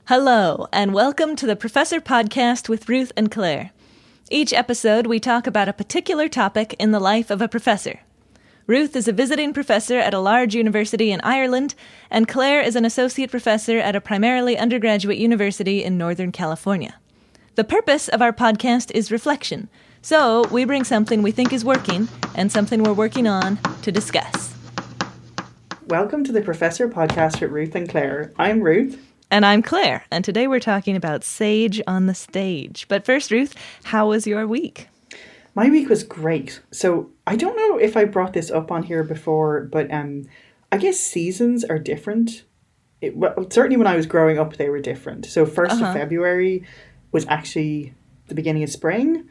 Hello, and welcome to the Professor Podcast with Ruth and Claire. Each episode, we talk about a particular topic in the life of a professor. Ruth is a visiting professor at a large university in Ireland, and Claire is an associate professor at a primarily undergraduate university in Northern California. The purpose of our podcast is reflection, so we bring something we think is working and something we're working on to discuss. Welcome to the Professor Podcast with Ruth and Claire. I'm Ruth. And I'm Claire, and today we're talking about Sage on the Stage. But first, Ruth, how was your week? My week was great. So I don't know if I brought this up on here before, but I guess seasons are different. Certainly when I was growing up, they were different. So 1st of February was actually the beginning of spring.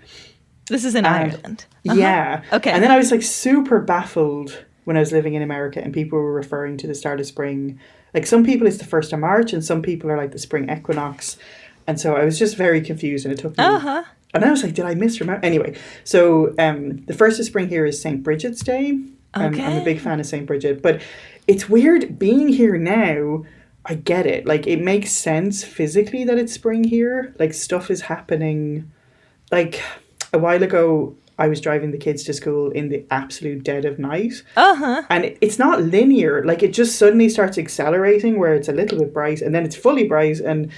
This is in Ireland. Yeah. Okay. And then I was like super baffled when I was living in America and people were referring to the start of spring. Like some people it's the 1st of March and some people are like the spring equinox. And so I was just very confused and it took me... And I was like, did I misremember? Anyway, so the 1st of spring here is St. Bridget's Day. Okay. I'm a big fan of St. Bridget. But it's weird being here now. I get it. Like it makes sense physically that it's spring here. Like stuff is happening. Like a while ago, I was driving the kids to school in the absolute dead of night. And it's not linear. Like it just suddenly starts accelerating where it's a little bit bright and then it's fully bright. And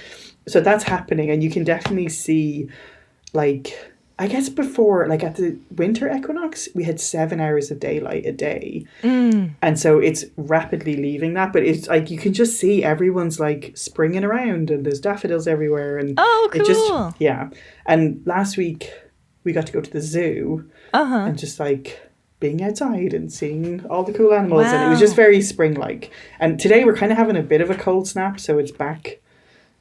so that's happening. And you can definitely see, like, I guess before, like at the winter equinox, we had 7 hours of daylight a day. And so it's rapidly leaving that. But it's like you can just see everyone's like springing around and there's daffodils everywhere. And cool. It just, yeah. And last week, we got to go to the zoo and just like being outside and seeing all the cool animals. Wow. And it was just very spring-like. And today we're kind of having a bit of a cold snap, so it's back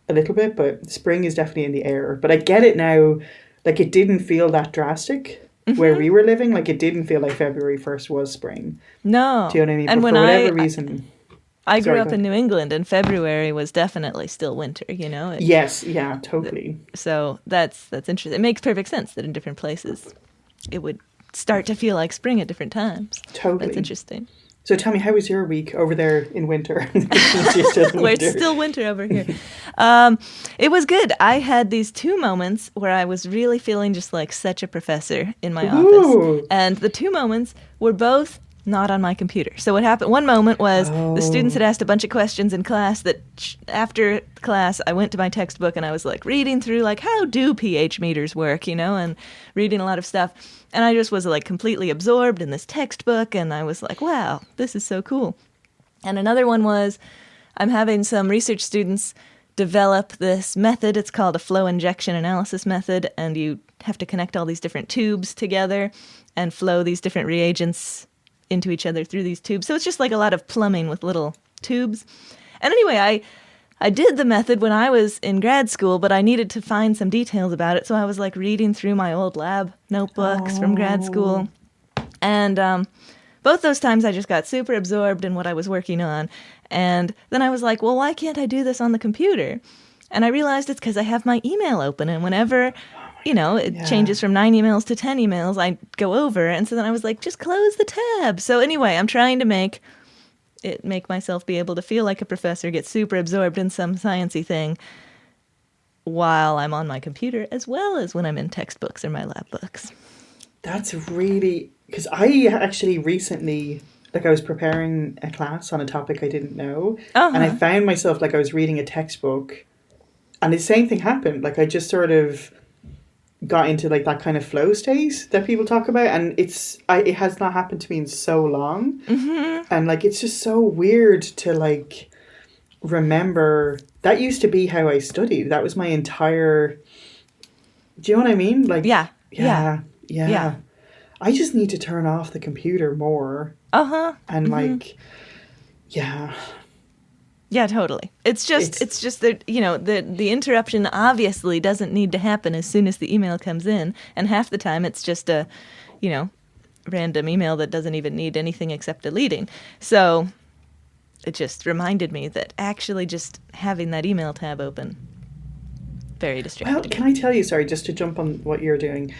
a little bit, but spring is definitely in the air. But I get it now. Like it didn't feel that drastic where we were living. Like it didn't feel like February 1st was spring. No. Do you know what I mean? And but when for whatever reason... I grew up in New England, and February was definitely still winter, you know? Yes, yeah, totally. So that's interesting. It makes perfect sense that in different places it would start to feel like spring at different times. Totally. That's interesting. So tell me, how was your week over there in winter? Where it's still winter over here. It was good. I had these 2 moments where I was really feeling just like such a professor in my office. And the 2 moments were both not on my computer. So what happened, one moment was the students had asked a bunch of questions in class that after class I went to my textbook and I was like reading through like how do pH meters work, you know, and reading a lot of stuff. And I just was like completely absorbed in this textbook and I was like, wow, this is so cool. And another one was I'm having some research students develop this method. It's called a flow injection analysis method, and you have to connect all these different tubes together and flow these different reagents into each other through these tubes. So it's just like a lot of plumbing with little tubes. And anyway, I did the method when I was in grad school, but I needed to find some details about it. So I was like reading through my old lab notebooks from grad school. And both those times I just got super absorbed in what I was working on. And then I was like, well, why can't I do this on the computer? And I realized it's because I have my email open. And whenever... you know, it changes from 9 emails to 10 emails. I go over. And so then I was like, just close the tab. So anyway, I'm trying to make myself be able to feel like a professor, get super absorbed in some sciencey thing while I'm on my computer, as well as when I'm in textbooks or my lab books. That's really... Because I actually recently... Like I was preparing a class on a topic I didn't know. And I found myself like I was reading a textbook. And the same thing happened. Like I just sort of... got into like that kind of flow state that people talk about, and it has not happened to me in so long, and like it's just so weird to like remember that used to be how I studied. That was my entire... Do you know what I mean? Like yeah. I just need to turn off the computer more. And like Yeah, totally. It's just that, you know, the interruption obviously doesn't need to happen as soon as the email comes in. And half the time it's just a, you know, random email that doesn't even need anything except deleting. So it just reminded me that actually just having that email tab open, very distracting. Well, can I tell you, sorry, just to jump on what you're doing,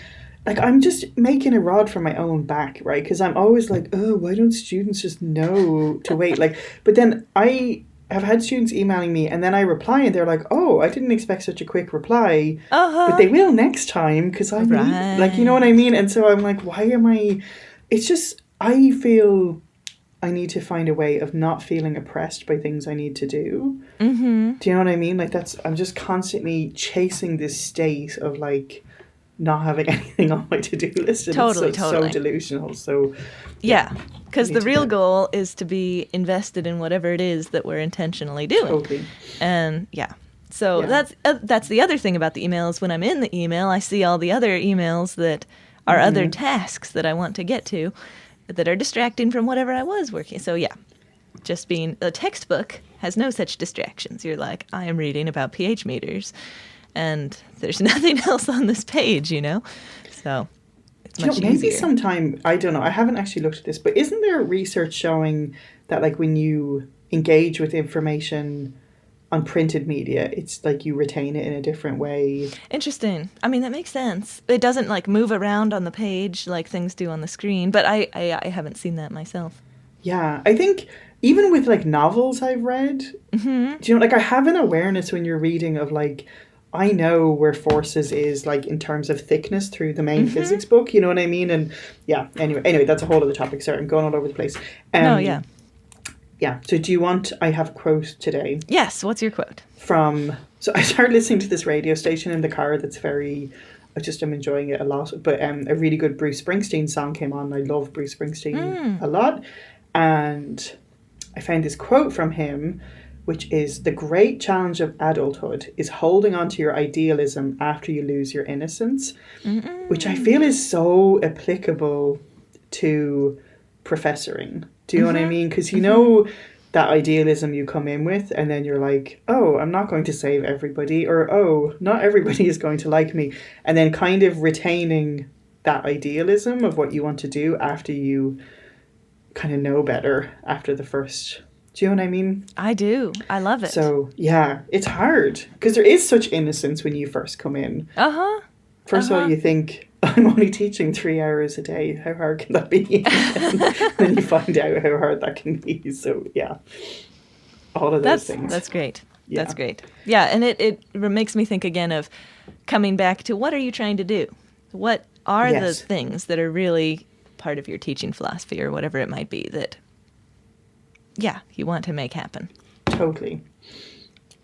like I'm just making a rod for my own back, right? Because I'm always like, oh, why don't students just know to wait? Like, but then I I've had students emailing me and then I reply and they're like, oh, I didn't expect such a quick reply. Uh-huh. But they will next time because I'm Right. like, you know what I mean? And so I'm like, why am I... It's just, I feel I need to find a way of not feeling oppressed by things I need to do. Mm-hmm. Do you know what I mean? Like I'm just constantly chasing this state of like not having anything on my to-do list. And Totally. it's so delusional. So Yeah, because the real get- goal is to be invested in whatever it is that we're intentionally doing. Totally. And so Yeah. that's the other thing about the emails. When I'm in the email, I see all the other emails that are other tasks that I want to get to that are distracting from whatever I was working. So just being a textbook has no such distractions. You're like, I am reading about pH meters and there's nothing else on this page, you know? So it's much maybe easier. sometime, I don't know, I haven't actually looked at this, but isn't there research showing that like when you engage with information on printed media, it's like you retain it in a different way? Interesting. I mean, that makes sense. It doesn't like move around on the page like things do on the screen, but I haven't seen that myself. Yeah, I think even with like novels I've read, do you know, like I have an awareness when you're reading of like, I know where forces is like in terms of thickness through the main physics book, you know what I mean? And yeah, anyway, that's a whole other topic. Sorry, I'm going all over the place. No, yeah. Yeah, so do you want, I have a quote today. Yes, what's your quote? So I started listening to this radio station in the car that's I'm enjoying it a lot. But a really good Bruce Springsteen song came on. I love Bruce Springsteen a lot. And I found this quote from him, which is, the great challenge of adulthood is holding on to your idealism after you lose your innocence, which I feel is so applicable to professoring. Do you know what I mean? Because you know that idealism you come in with and then you're like, oh, I'm not going to save everybody, or oh, not everybody is going to like me. And then kind of retaining that idealism of what you want to do after you kind of know better after the first... Do you know what I mean? I do. I love it. So, yeah, it's hard because there is such innocence when you first come in. First of all, you think, I'm only teaching 3 hours a day. How hard can that be? And then you find out how hard that can be. So, yeah, all of those things. That's great. Yeah. That's great. Yeah, and it makes me think again of coming back to what are you trying to do? What are the things that are really part of your teaching philosophy or whatever it might be that, you want to make happen. Totally.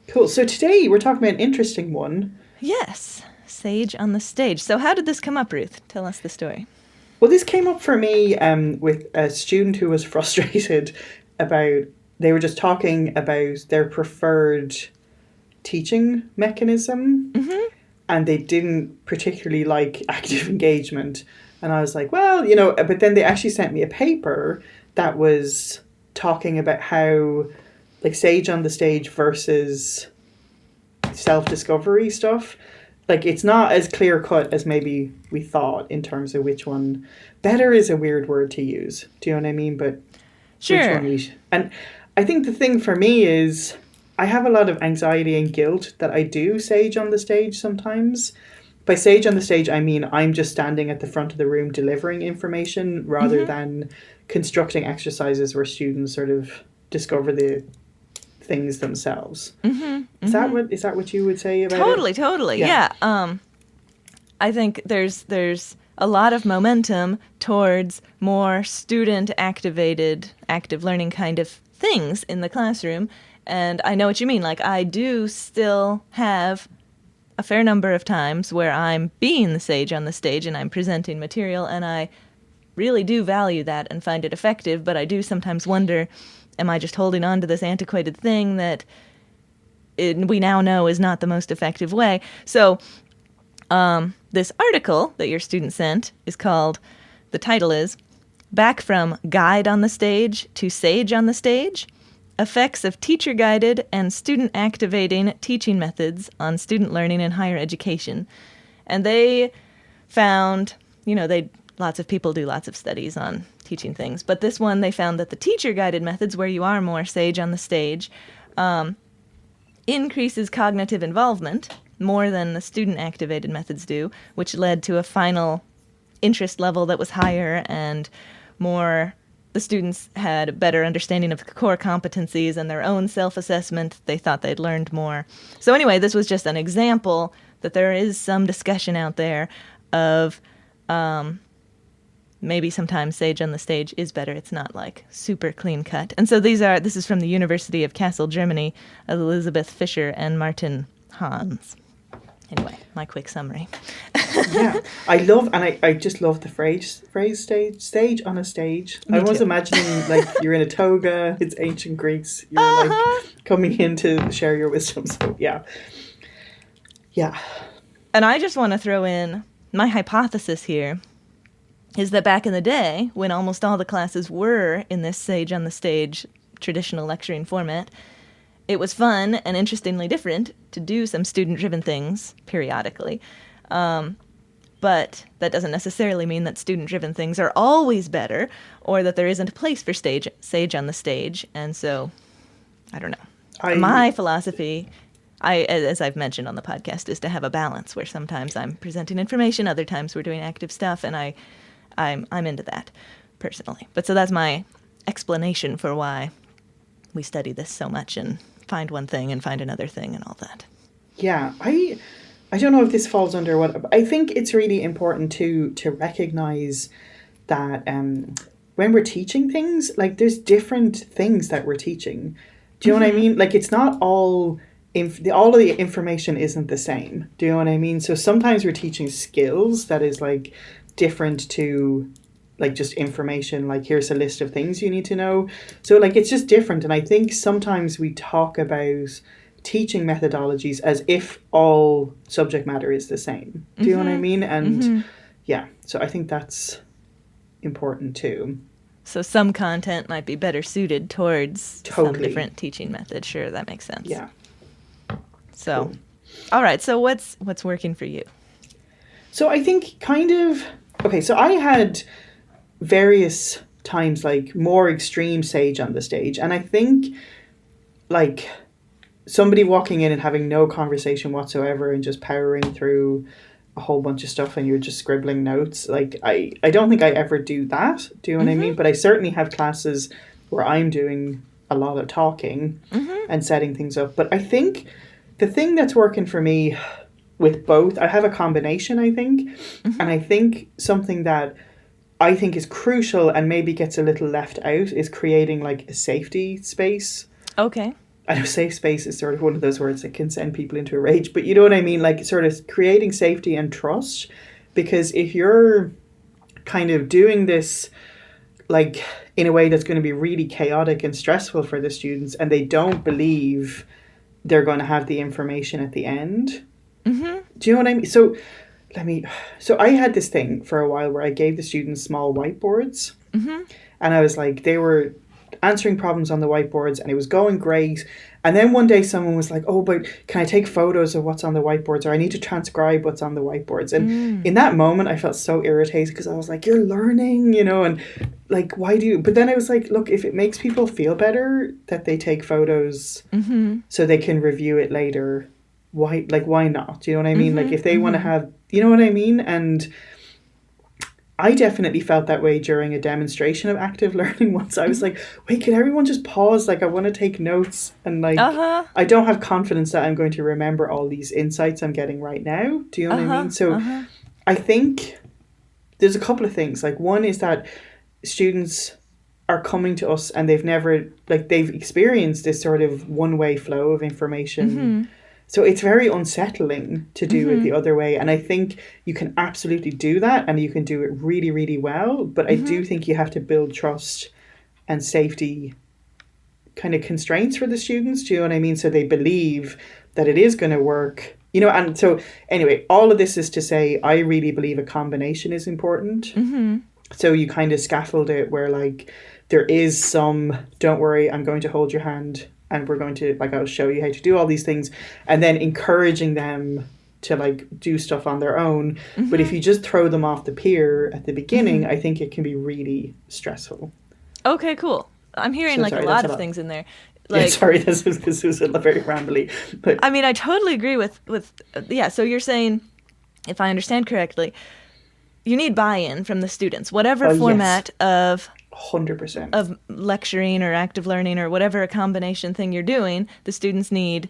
Cool. So today we're talking about an interesting one. Yes. Sage on the stage. So how did this come up, Ruth? Tell us the story. Well, this came up for me with a student who was frustrated about, they were just talking about their preferred teaching mechanism, and they didn't particularly like active engagement. And I was like, well, you know, but then they actually sent me a paper that was talking about how like sage on the stage versus self-discovery stuff, like it's not as clear cut as maybe we thought in terms of which one. Better is a weird word to use, do you know what I mean? But sure. Which one and I think the thing for me is I have a lot of anxiety and guilt that I do sage on the stage sometimes. By sage on the stage, I mean I'm just standing at the front of the room delivering information rather than constructing exercises where students sort of discover the things themselves. Is that what you would say about it? Totally. Yeah. I think there's a lot of momentum towards more student activated, active learning kind of things in the classroom. And I know what you mean. Like I do still have a fair number of times where I'm being the sage on the stage and I'm presenting material, and I really do value that and find it effective, but I do sometimes wonder, am I just holding on to this antiquated thing that we now know is not the most effective way? So this article that your student sent is called, the title is, Back from Guide on the Stage to Sage on the Stage, Effects of Teacher-Guided and Student-Activating Teaching Methods on Student Learning in Higher Education. And they found, lots of people do lots of studies on teaching things, but this one they found that the teacher-guided methods, where you are more sage on the stage, increases cognitive involvement more than the student-activated methods do, which led to a final interest level that was higher and more the students had a better understanding of the core competencies and their own self-assessment. They thought they'd learned more. So anyway, this was just an example that there is some discussion out there of maybe sometimes sage on the stage is better. It's not like super clean cut. And so this is from the University of Kassel, Germany, Elizabeth Fischer and Martin Hans. Anyway, my quick summary. Yeah, I just love the phrase stage on a stage. I was imagining like you're in a toga, it's ancient Greeks, you're like coming in to share your wisdom. So yeah. And I just want to throw in my hypothesis here is that back in the day, when almost all the classes were in this sage on the stage traditional lecturing format, it was fun and interestingly different to do some student-driven things periodically. But that doesn't necessarily mean that student-driven things are always better or that there isn't a place for sage on the stage. And so, I don't know. My philosophy, as I've mentioned on the podcast, is to have a balance where sometimes I'm presenting information, other times we're doing active stuff, and I'm into that personally. But so that's my explanation for why we study this so much and find one thing and find another thing and all that. Yeah, I don't know if this falls under what... I think it's really important to recognize that when we're teaching things, like there's different things that we're teaching. Do you know what I mean? Like it's not all... all of the information isn't the same. Do you know what I mean? So sometimes we're teaching skills that is like different to like just information, like here's a list of things you need to know. So like it's just different. And I think sometimes we talk about teaching methodologies as if all subject matter is the same. Do you know what I mean? And yeah, so I think that's important too. So some content might be better suited towards some different teaching method. Sure, that makes sense. Yeah. So, cool. All right. So what's working for you? So I think so I had various times like more extreme sage on the stage. And I think like somebody walking in and having no conversation whatsoever and just powering through a whole bunch of stuff and you're just scribbling notes. Like I don't think I ever do that. Do you know what I mean? But I certainly have classes where I'm doing a lot of talking and setting things up. But I think the thing that's working for me with both, I have a combination, I think. And I think something that I think is crucial and maybe gets a little left out is creating like a safety space. Okay. I know safe space is sort of one of those words that can send people into a rage, but you know what I mean? Like sort of creating safety and trust, because if you're kind of doing this like in a way that's going to be really chaotic and stressful for the students and they don't believe they're going to have the information at the end. Do you know what I mean? So I had this thing for a while where I gave the students small whiteboards and I was like, they were answering problems on the whiteboards and it was going great. And then one day someone was like, oh, but can I take photos of what's on the whiteboards, or I need to transcribe what's on the whiteboards? And in that moment, I felt so irritated because I was like, you're learning, you know, and like, why do you? But then I was like, look, if it makes people feel better that they take photos so they can review it later, why not? Do you know what I mean? Like if they want to have, you know what I mean? And I definitely felt that way during a demonstration of active learning once. I was like, wait, can everyone just pause? Like, I want to take notes and like, I don't have confidence that I'm going to remember all these insights I'm getting right now. Do you know what I mean? So I think there's a couple of things. Like one is that students are coming to us and they've experienced this sort of one-way flow of information. So it's very unsettling to do it the other way. And I think you can absolutely do that and you can do it really, really well. But I do think you have to build trust and safety kind of constraints for the students. Do you know what I mean? So they believe that it is going to work. You know, and so anyway, all of this is to say, I really believe a combination is important. So you kind of scaffold it where like there is some, don't worry, I'm going to hold your hand. And we're going to, like, I'll show you how to do all these things. And then encouraging them to, like, do stuff on their own. But if you just throw them off the pier at the beginning, I think it can be really stressful. Okay, cool. I'm hearing, a lot of things in there. Like, yeah, sorry, this was very rambly. But I mean, I totally agree with so you're saying, if I understand correctly, you need buy-in from the students, whatever format of 100%. of lecturing or active learning or whatever a combination thing you're doing, the students need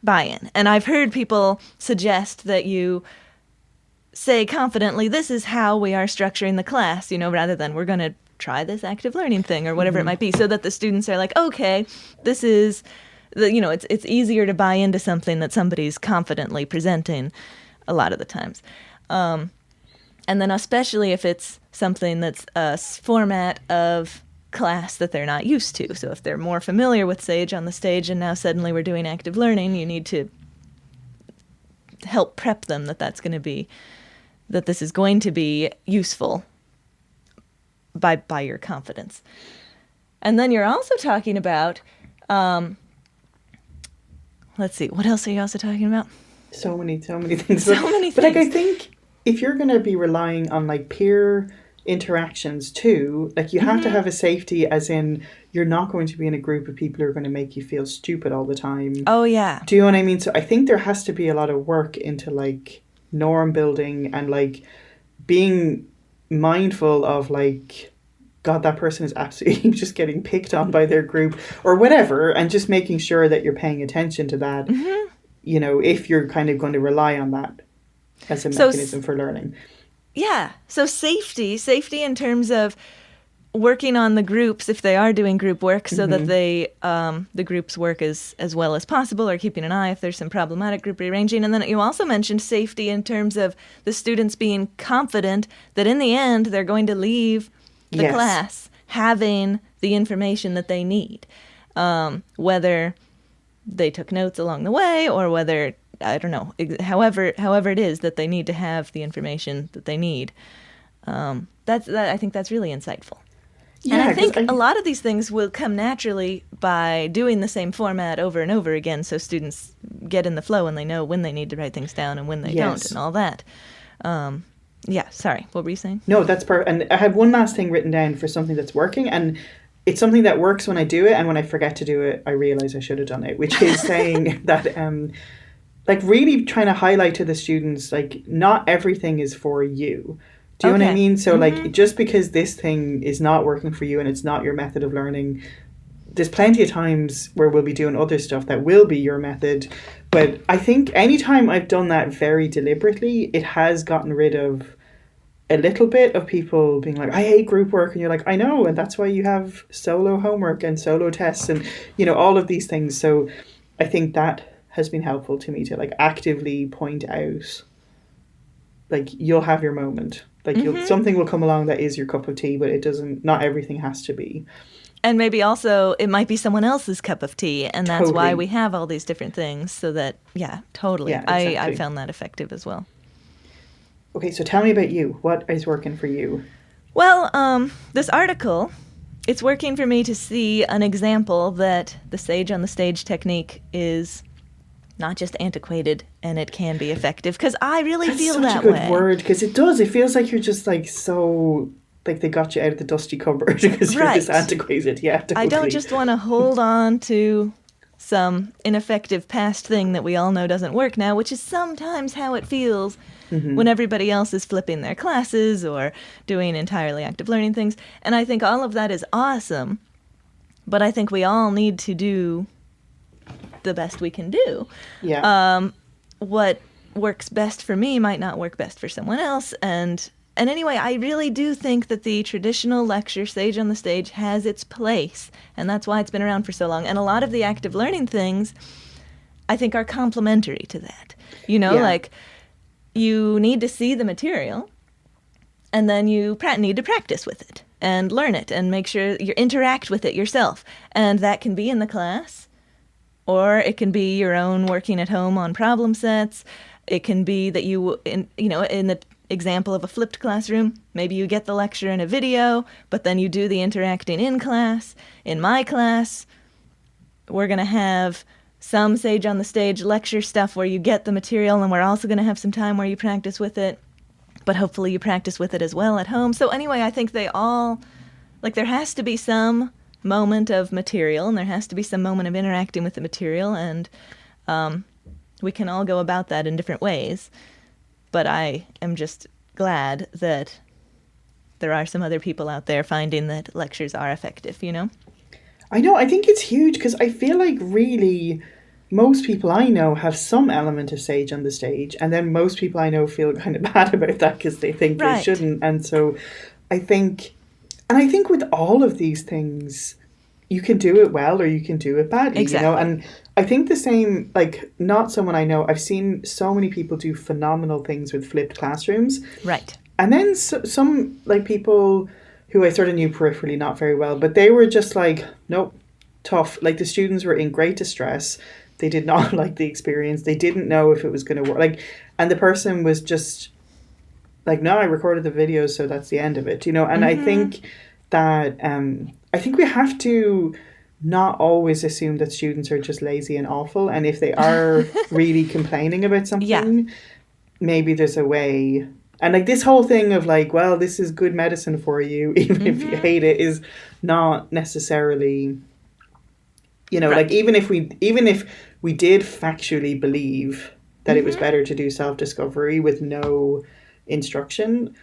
buy-in. And I've heard people suggest that you say confidently, this is how we are structuring the class, rather than we're going to try this active learning thing or whatever it might be, so that the students are like, okay, this is, it's easier to buy into something that somebody's confidently presenting a lot of the times. And then especially if it's something that's a format of class that they're not used to. So if they're more familiar with Sage on the stage and now suddenly we're doing active learning, you need to help prep them that this is going to be useful by your confidence. And then you're also talking about, let's see, what else are you also talking about? So many things. So many things. But I think if you're going to be relying on peer interactions too, you have to have a safety, as in you're not going to be in a group of people who are going to make you feel stupid all the time. Oh yeah. Do you know what I mean? So I think there has to be a lot of work into norm building and being mindful of God, that person is absolutely just getting picked on by their group or whatever, and just making sure that you're paying attention to that, if you're kind of going to rely on that as a mechanism for learning. Yeah. So safety in terms of working on the groups, if they are doing group work, so that they the groups work as well as possible, or keeping an eye if there's some problematic group rearranging. And then you also mentioned safety in terms of the students being confident that in the end they're going to leave the class having the information that they need, whether they took notes along the way or whether, I don't know, however it is that they need to have the information that they need. I think that's really insightful. Yeah, and I think a lot of these things will come naturally by doing the same format over and over again, so students get in the flow and they know when they need to write things down and when they don't and all that. Yeah, sorry, what were you saying? No, that's perfect. And I had one last thing written down for something that's working, and it's something that works when I do it, and when I forget to do it, I realize I should have done it, which is saying that really trying to highlight to the students, not everything is for you. Do you know what I mean? So just because this thing is not working for you and it's not your method of learning, there's plenty of times where we'll be doing other stuff that will be your method. But I think anytime I've done that very deliberately, it has gotten rid of a little bit of people being like, I hate group work. And you're like, I know. And that's why you have solo homework and solo tests and, all of these things. So I think that has been helpful to me to actively point out, you'll have your moment. Something will come along that is your cup of tea, but not everything has to be. And maybe also it might be someone else's cup of tea, and that's why we have all these different things, so that, totally. Yeah, exactly. I found that effective as well. Okay, so tell me about you. What is working for you? Well, this article, it's working for me to see an example that the Sage on the Stage technique is not just antiquated, and it can be effective, because I really feel that way. That's such a good word, because it does. It feels like you're just so... they got you out of the dusty cupboard because you're just antiquated. Yeah, totally. I don't just want to hold on to some ineffective past thing that we all know doesn't work now, which is sometimes how it feels when everybody else is flipping their classes or doing entirely active learning things. And I think all of that is awesome, but I think we all need to do the best we can do. Yeah. What works best for me might not work best for someone else, and anyway, I really do think that the traditional lecture, Sage on the Stage, has its place, and that's why it's been around for so long. And a lot of the active learning things, I think, are complementary to that. You need to see the material, and then you need to practice with it and learn it and make sure you interact with it yourself. And that can be in the class, or it can be your own working at home on problem sets. It can be that in the example of a flipped classroom, maybe you get the lecture in a video, but then you do the interacting in class. In my class, we're going to have some Sage on the Stage lecture stuff where you get the material, and we're also going to have some time where you practice with it, but hopefully you practice with it as well at home. So anyway, I think they all, there has to be some moment of material, and there has to be some moment of interacting with the material, and we can all go about that in different ways. But I am just glad that there are some other people out there finding that lectures are effective, you know? I know, I think it's huge because I feel like really most people I know have some element of sage on the stage, and then most people I know feel kind of bad about that because they think they Right. shouldn't. And so I think with all of these things, you can do it well or you can do it badly, Exactly. you know? And I think the same, like, not someone I know, I've seen so many people do phenomenal things with flipped classrooms. Right. And then some, like, people who I sort of knew peripherally not very well, but they were just like, nope, tough. Like, the students were in great distress. They did not like the experience. They didn't know if it was going to work. Like, and the person was just like, no, I recorded the video, so that's the end of it, you know? And I think that, I think we have to not always assume that students are just lazy and awful. And if they are really complaining about something, maybe there's a way. And like this whole thing of like, well, this is good medicine for you, even if you hate it, is not necessarily, you know, like even if we did factually believe that it was better to do self-discovery with no instruction,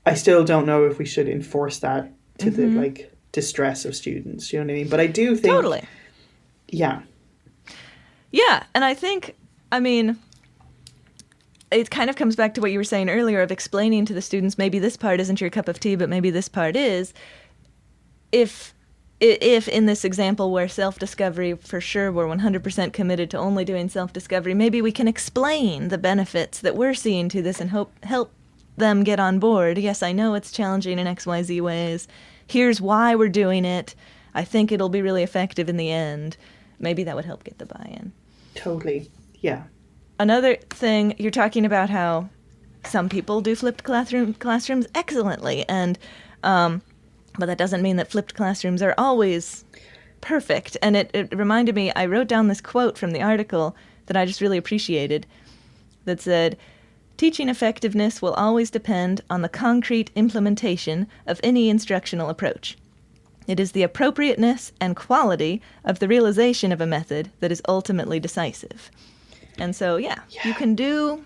I still don't know if we should enforce that to the like distress of students, you know what I mean? But I do think Totally. Yeah, and I think, I mean, it kind of comes back to what you were saying earlier of explaining to the students, maybe this part isn't your cup of tea, but maybe this part is. If in this example where self-discovery, for sure, we're 100% committed to only doing self-discovery, maybe we can explain the benefits that we're seeing to this and help them get on board. Yes, I know it's challenging in XYZ ways. Here's why we're doing it. I think it'll be really effective in the end. Maybe that would help get the buy-in. totally. Yeah. Another thing, you're talking about how some people do flipped classrooms excellently, and but that doesn't mean that flipped classrooms are always perfect. And it reminded me, I wrote down this quote from the article that I just really appreciated that said, "Teaching effectiveness will always depend on the concrete implementation of any instructional approach. It is the appropriateness and quality of the realization of a method that is ultimately decisive." And so, you can do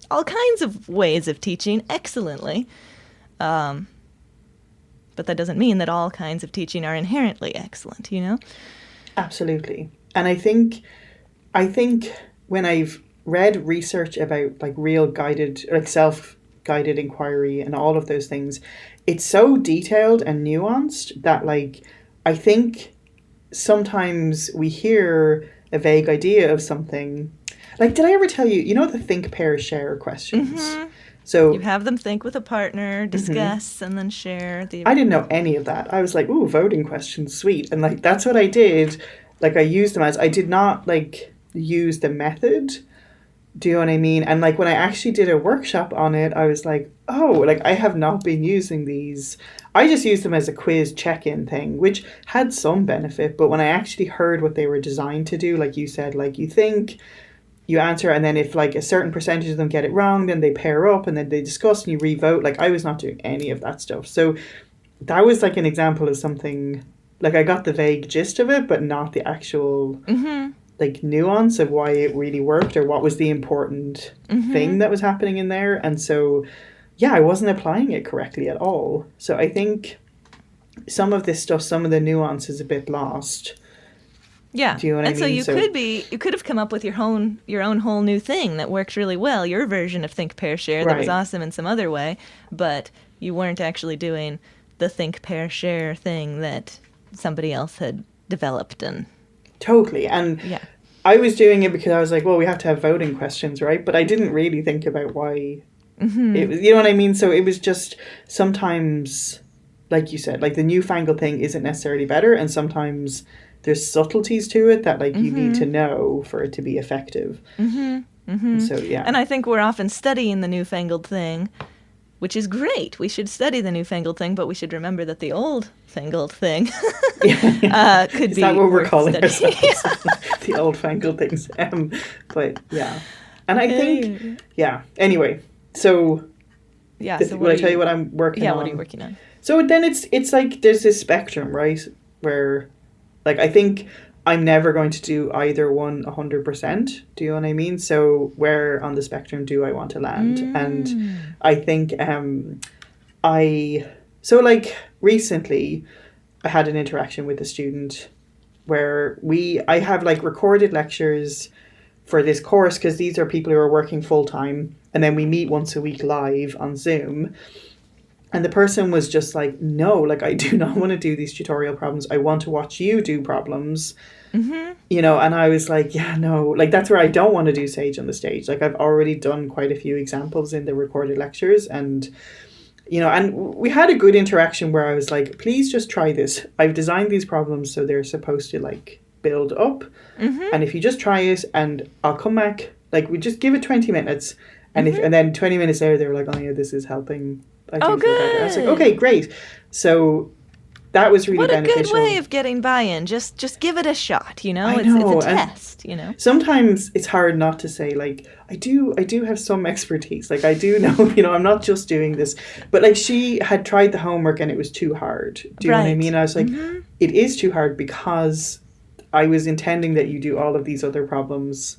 all kinds of ways of teaching excellently, but that doesn't mean that all kinds of teaching are inherently excellent, you know? Absolutely. And I think when I've read research about like real guided, like self-guided inquiry and all of those things, it's so detailed and nuanced that like I think sometimes we hear a vague idea of something. Like, did I ever tell you, you know, the think, pair, share questions? So You have them think with a partner, discuss, and then share the... I didn't know any of that. I was like, ooh, voting questions, sweet. And like, that's what I did. Like, I used them I did not like use the method. Do you know what I mean? And like, when I actually did a workshop on it, I was like, oh, like I have not been using these. I just used them as a quiz check-in thing, which had some benefit. But when I actually heard what they were designed to do, like you said, like you think, you answer, and then if like a certain percentage of them get it wrong, then they pair up and then they discuss and you re-vote. Like I was not doing any of that stuff. So that was like an example of something, like I got the vague gist of it, but not the actual like nuance of why it really worked or what was the important thing that was happening in there. And so, yeah, I wasn't applying it correctly at all. So I think some of this stuff, some of the nuance is a bit lost. Yeah. Do you know what I mean? So you could have come up with your own whole new thing that worked really well, your version of Think, Pair, Share that was awesome in some other way, but you weren't actually doing the Think, Pair, Share thing that somebody else had developed. And totally. And I was doing it because I was like, well, we have to have voting questions, right? But I didn't really think about why it was, you know what I mean? So it was just sometimes, like you said, like the newfangled thing isn't necessarily better, and sometimes there's subtleties to it that like you need to know for it to be effective. So yeah. And I think we're often studying the newfangled thing, which is great. We should study the newfangled thing, but we should remember that the old fangled thing could be. Is that what we're calling studying? ourselves? The old fangled things. But yeah. And I think, anyway, so so will I tell you what I'm working on? Yeah, what are you working on? So then it's like there's this spectrum, right? Where like I think I'm never going to do either one 100%. Do you know what I mean? So where on the spectrum do I want to land? And I think Recently I had an interaction with a student where I have like recorded lectures for this course because these are people who are working full time, and then we meet once a week live on Zoom. And the person was just like, no, like, I do not want to do these tutorial problems. I want to watch you do problems. You know, and I was like, yeah, no, like, that's where I don't want to do Sage on the Stage. Like, I've already done quite a few examples in the recorded lectures, and, you know, and we had a good interaction where I was like, please just try this. I've designed these problems so they're supposed to, like, build up. And if you just try it, and I'll come back, like, we just give it 20 minutes. And and then 20 minutes later, they were like, oh, yeah, this is helping. I do feel better. I was like, okay, great. So that was really beneficial. What a good way of getting buy-in. Just give it a shot, you know? I know. It's a test, you know? Sometimes it's hard not to say, like, I do have some expertise. Like, I do know, you know, I'm not just doing this. But, like, she had tried the homework and it was too hard. Do you know what I mean? I was like, it is too hard because I was intending that you do all of these other problems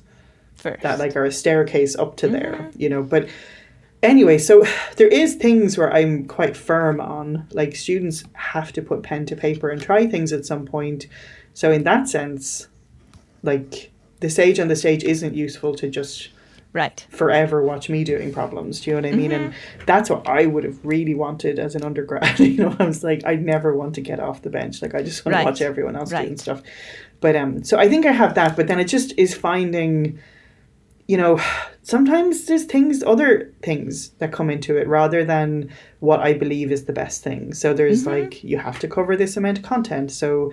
first, that, like, are a staircase up to there, you know? But anyway, so there is things where I'm quite firm on, like, students have to put pen to paper and try things at some point. So in that sense, like, the Sage on the Stage isn't useful to just forever watch me doing problems. Do you know what I mean? And that's what I would have really wanted as an undergrad. You know, I was like, I never want to get off the bench. Like, I just want to watch everyone else doing stuff. But so I think I have that, but then it just is finding, you know, sometimes there's other things that come into it rather than what I believe is the best thing. So there's like, you have to cover this amount of content. So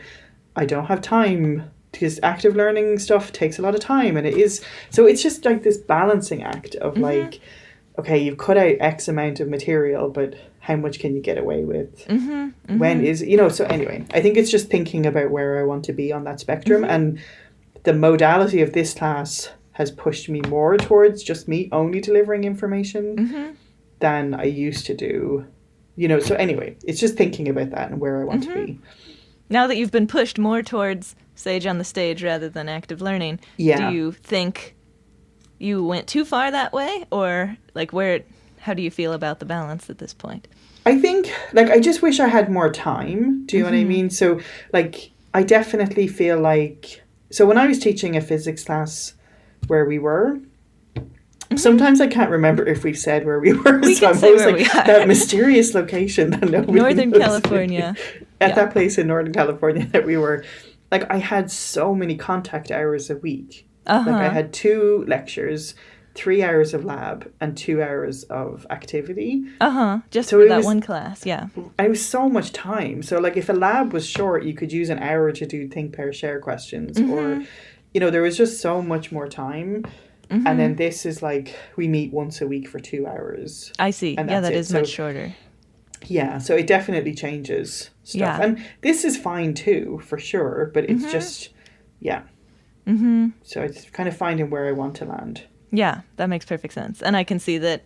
I don't have time because active learning stuff takes a lot of time. And so it's just like this balancing act of like, okay, you've cut out X amount of material, but how much can you get away with? When is, you know, so anyway, I think it's just thinking about where I want to be on that spectrum. And the modality of this class has pushed me more towards just me only delivering information than I used to do. You know, so anyway, it's just thinking about that and where I want to be. Now that you've been pushed more towards Sage on the Stage rather than active learning, do you think you went too far that way? Or, like, how do you feel about the balance at this point? I think, like, I just wish I had more time. Do you know what I mean? So, like, I definitely feel like, so when I was teaching a physics class where we were, sometimes I can't remember if we said where we were. We so can I'm say always where like, we are. that mysterious location that nobody Northern knows. California. At that place in Northern California that we were, like, I had so many contact hours a week. Like, I had 2 lectures, 3 hours of lab, and 2 hours of activity. Just so for that one class, I was so much time. So, like, if a lab was short, you could use an hour to do think, pair, share questions. Or, you know, there was just so much more time. And then this is like, we meet once a week for 2 hours. I see. And that is much shorter. Yeah, so it definitely changes stuff. Yeah. And this is fine too, for sure. But it's just, So it's kind of finding where I want to land. Yeah, that makes perfect sense. And I can see that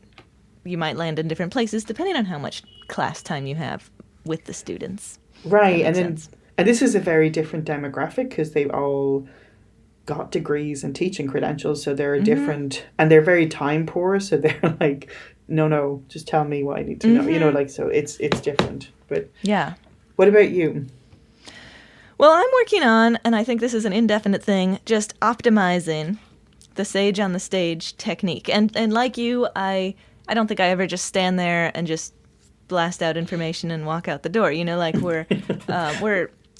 you might land in different places depending on how much class time you have with the students. Right, and this is a very different demographic because they've all got degrees and teaching credentials, so they're different, and they're very time poor, so they're like, no, just tell me what I need to know, you know, like, so it's different. But yeah, what about you? Well, I'm working on, and I think this is an indefinite thing, just optimizing the Sage on the Stage technique. And like you, I don't think I ever just stand there and just blast out information and walk out the door. You know, like we're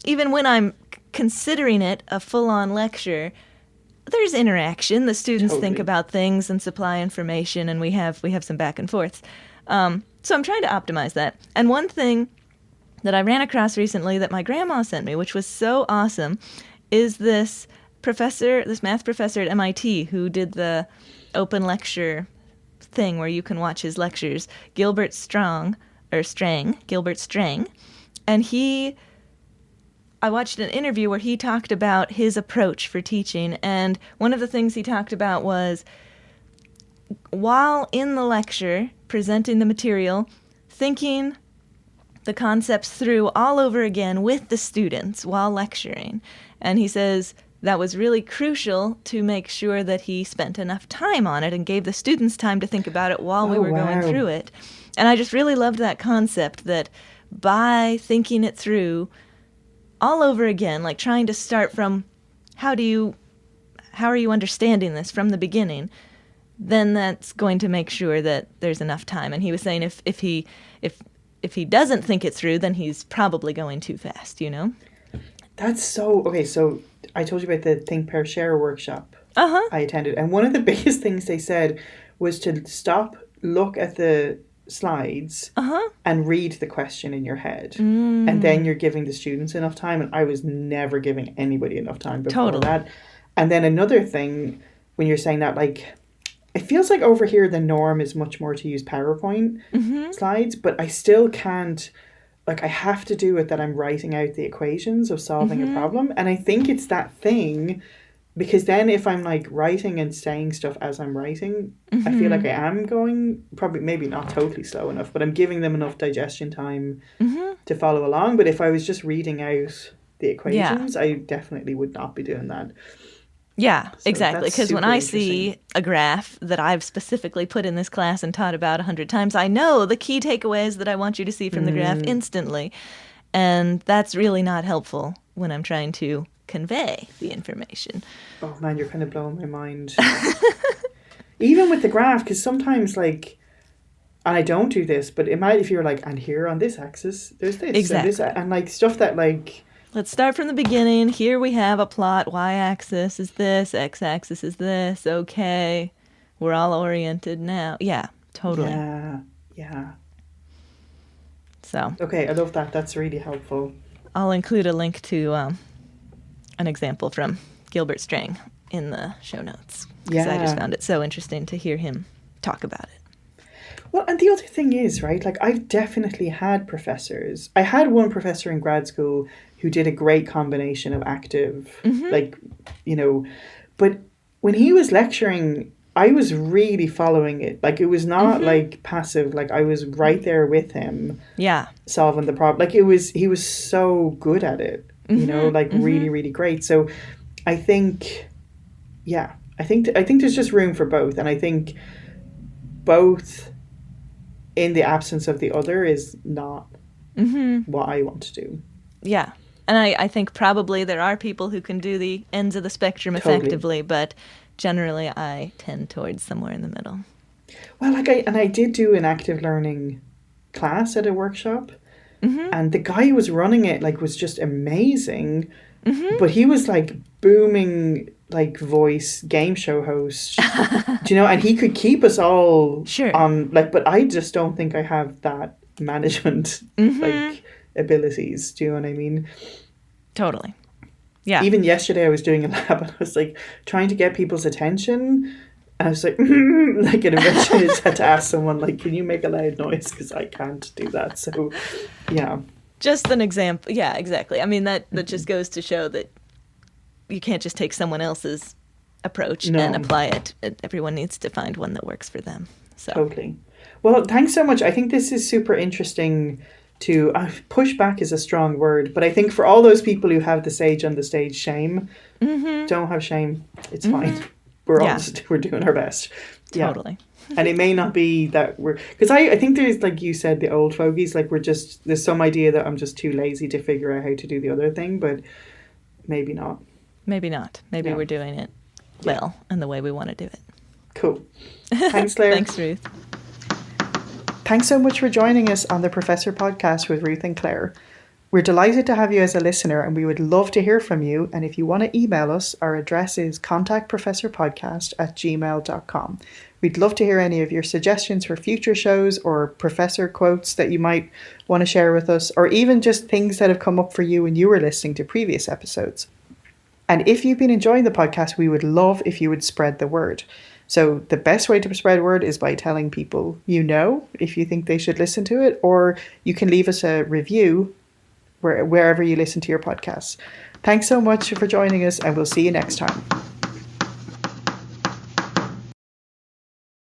even when I'm considering it a full-on lecture, there's interaction. The students think about things and supply information, and we have some back and forths. So I'm trying to optimize that. And one thing that I ran across recently that my grandma sent me, which was so awesome, is this math professor at MIT who did the open lecture thing where you can watch his lectures, Gilbert Strang. And I watched an interview where he talked about his approach for teaching, and one of the things he talked about was, while in the lecture, presenting the material, thinking the concepts through all over again with the students while lecturing. And he says that was really crucial to make sure that he spent enough time on it and gave the students time to think about it while we were going through it. And I just really loved that concept that by thinking it through all over again, like trying to start from how are you understanding this from the beginning, then that's going to make sure that there's enough time. And he was saying if he doesn't think it through, then he's probably going too fast, you know? That's so... Okay, so I told you about the Think, Pair, Share workshop I attended. And one of the biggest things they said was to stop, look at the slides and read the question in your head. And then you're giving the students enough time. And I was never giving anybody enough time before that. And then another thing, when you're saying that, like, it feels like over here the norm is much more to use PowerPoint slides, but I still can't, like, I have to do it that I'm writing out the equations of solving a problem. And I think it's that thing, because then if I'm like writing and saying stuff as I'm writing, I feel like I am going, probably maybe not totally slow enough, but I'm giving them enough digestion time to follow along. But if I was just reading out the equations, I definitely would not be doing that. Yeah, So exactly. that's Because when super I see a graph that I've specifically put in this class and taught about 100 times, I know the key takeaways that I want you to see from the graph instantly. And that's really not helpful when I'm trying to convey the information. Oh man, you're kind of blowing my mind. Even with the graph, because sometimes, like, and I don't do this, but it might, if you're like, and here on this axis, there's this. Exactly. And, this, and like stuff that, like... Let's start from the beginning. Here we have a plot. Y-axis is this. X-axis is this. Okay. We're all oriented now. Yeah, totally. Yeah. So. Okay, I love that. That's really helpful. I'll include a link to an example from Gilbert Strang in the show notes. Because I just found it so interesting to hear him talk about it. Well, and the other thing is, right, like, I've definitely had professors. I had one professor in grad school who did a great combination of active, like, you know, but when he was lecturing, I was really following it. Like, it was not like passive, like I was right there with him. Yeah. Solving the problem. Like, he was so good at it, you know, like really, really great. So I think, I think there's just room for both. And I think both in the absence of the other is not what I want to do. Yeah. And I think probably there are people who can do the ends of the spectrum effectively, but generally I tend towards somewhere in the middle. Well, like I did do an active learning class at a workshop, and the guy who was running it, like, was just amazing, but he was like booming, like, voice game show host, do you know, and he could keep us all on, like, but I just don't think I have that management like abilities, do you know what I mean? Totally. Yeah. Even yesterday I was doing a lab and I was like trying to get people's attention, and I was like like, and eventually I just had to ask someone, like, can you make a loud noise, because I can't do that. So yeah, just an example. Yeah, exactly. I mean, that just goes to show that you can't just take someone else's approach and apply it. Everyone needs to find one that works for them. So totally. Well, thanks so much. I think this is super interesting to push back is a strong word, but I think for all those people who have the sage on the stage shame, don't have shame. It's fine. We're all we're doing our best. Totally. And it may not be that we're, because I think there's, like you said, the old fogies, like, there's some idea that I'm just too lazy to figure out how to do the other thing, but maybe not. Maybe we're doing it well and the way we want to do it. Cool. Thanks, Claire. Thanks, Ruth. Thanks so much for joining us on the Professor Podcast with Ruth and Claire. We're delighted to have you as a listener, and we would love to hear from you. And if you want to email us, our address is contactprofessorpodcast@gmail.com. We'd love to hear any of your suggestions for future shows, or professor quotes that you might want to share with us, or even just things that have come up for you when you were listening to previous episodes. And if you've been enjoying the podcast, we would love if you would spread the word. So the best way to spread word is by telling people you know, if you think they should listen to it, or you can leave us a review wherever you listen to your podcasts. Thanks so much for joining us, and we'll see you next time.